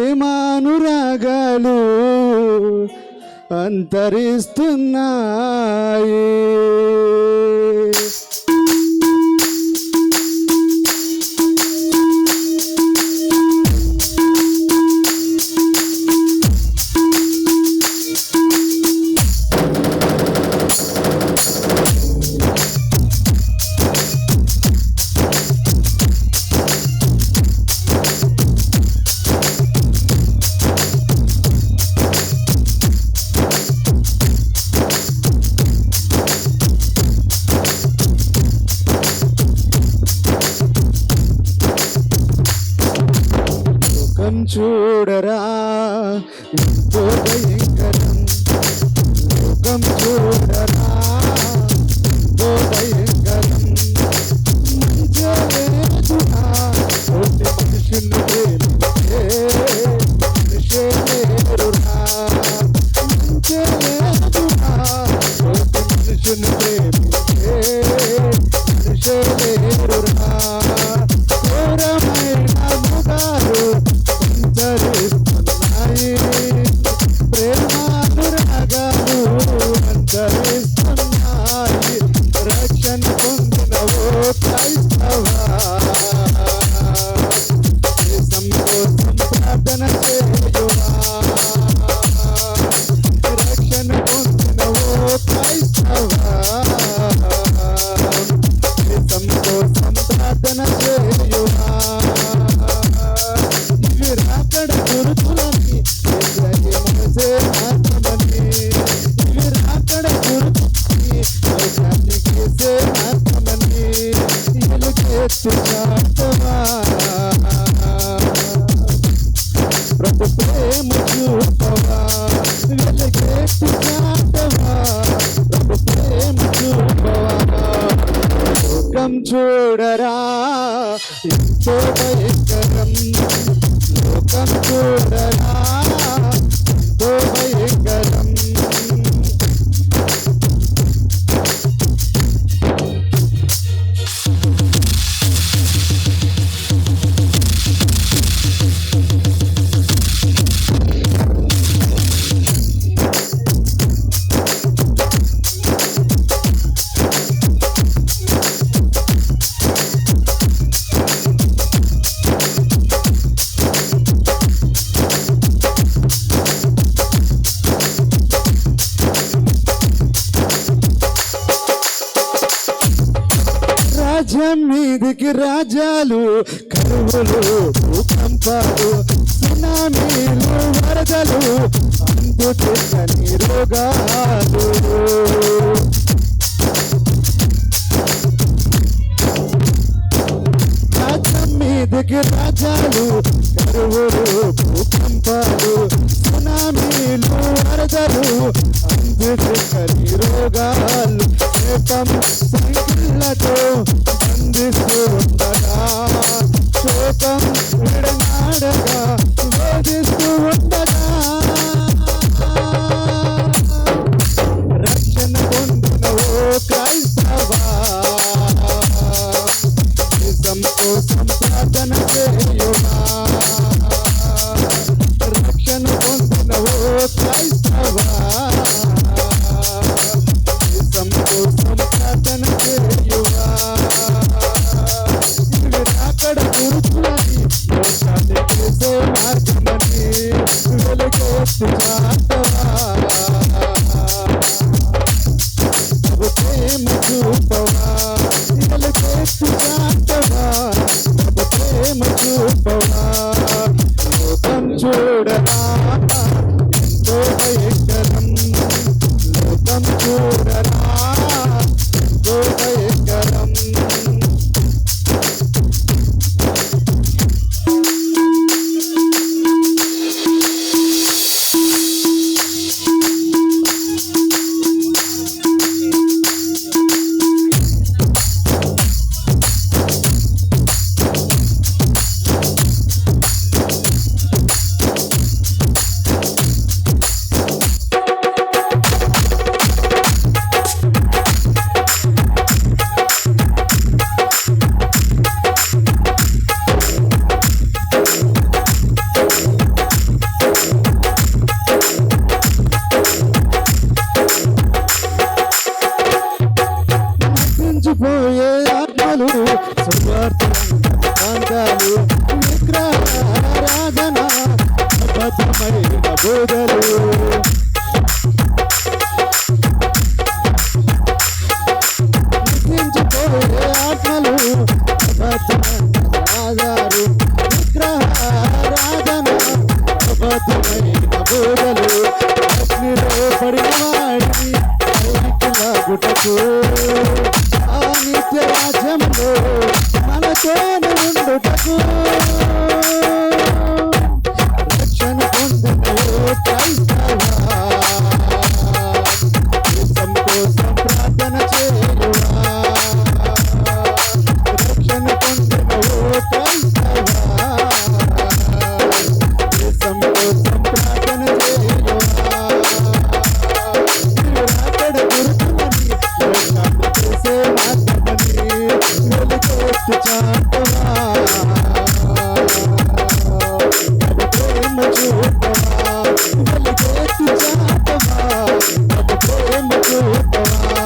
ప్రేమానురాగాలు అంతరిస్తున్నాయి. చూడరా ఎంతో భయంకరం, లోకం చూడరా ఎంతో భయంకరం. మంచిగా లేదురా తోటి మనుషుని ప్రేమించే మనిషే లేరురా. మంచిగా లేదురా తోటి మనుషుని ప్రేమించే మనిషే లేరురా. ఘోరమైన ముగాలు అంతరిస్తున్నాయి, ప్రేమానురాగాలు అంతరిస్తున్నాయి. రక్షణ పొందిన ఓ క్రైస్తవా, దేశం కోసం ప్రార్థన చేయువా. రక్షణ పొందిన ఓ క్రైస్తవా, దేశం కోసం ప్రార్థన చేయువా. రాకడ గురుతులని మనసే మార్చమని, ఇవి రాకడ గురుతులని కేసే మార్చమని. ఎలుగెత్తి చాటవా ప్రభు ప్రేమ చూపవా, వెలుగెత్తి చాటవా ప్రభు ప్రేమ చూపవా. లోకం చూడరా ఎంతో భయంకరం, లోకం చూడరా ఎంతో భయంకరం. రాజ్యం మీదికి రాజ్యాలు, కరువులు, భూకంపాలు, సునామీలు, వరదలు, అందుతున్న రోగాలు. రాజ్యం మీదికి రాజ్యాలు, కరువులు, భూకంపాలు, సునామీలు, వరదలు, అందుతున్న రోగాలు. సంఖ్యలతో బంధిస్తూ ఉండగా, శోకం విడనాడగా వేధిస్తూ ఉండగా, రక్షణ పొందిన ఓ క్రైస్తవా, దేశం కోసం ప్రార్థన చేయువా. రక్షణ పొందిన ఓ క్రైస్తవా, దేశం కోసం ప్రార్థన చేయువా. ఇవి రాకడ గురుతులని లోకాన్ని చేసే మార్గమని, వెలుగెత్తి చాటవా ప్రభు ప్రేమ చూపవా. వెలుగెత్తి చాటవా ప్రభు ప్రేమ చూపవా. లోకం చూడరా ఎంతో భయంకరం, లోకం చూడరా ఎంతో భయంకరం. బోధలు నిద్రించిపోయే ఆత్మలు ఆధారు విగ్రహారాధన అబద్ధమైన బోధలు అగ్నిలో పడిన వాడిని గుటకు ఆ నిత్య రాజ్యంలో మనతోనే ఉండుటకు రక్షణ పొందిన క్రైస్తవా దేశం కోసం ప్రార్థన చేయువా రక్షణ పొందిన క్రైస్తవా దేశం కోసం ప్రార్థన చేయువా రాకడ గురుతుమని లోకాన్ని చేసే మార్గమని వెలుగెత్తు చాటవా ప్రేమ చూపవా వెలుగెత్తు చాటవా ప్రేమ చూపవా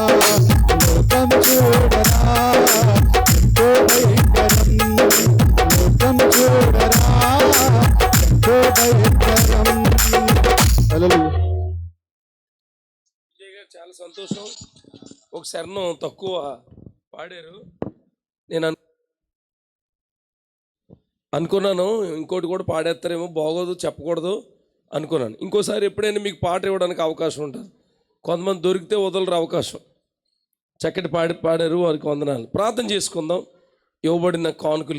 లోకం చూడరా ఎంతో భయంకరం లోకం చూడరా ఎంతో భయంకరం. హల్లెలూయా. విజయ్ గారు చాలా సంతోషం. ఒక శరణం తక్కువ పాడారు. నేను అనుకున్నాను ఇంకోటి కూడా పాడేస్తారేమో, బాగోదు చెప్పకూడదు అనుకున్నాను. ఇంకోసారి ఎప్పుడైనా మీకు పాట ఇవ్వడానికి అవకాశం ఉంటుంది. కొంతమంది దొరికితే వదలరు అవకాశం. చక్కటి పాడారు, వారికి వందనాలు. ప్రార్థన చేసుకుందాం. ఇవ్వబడిన కానుకలు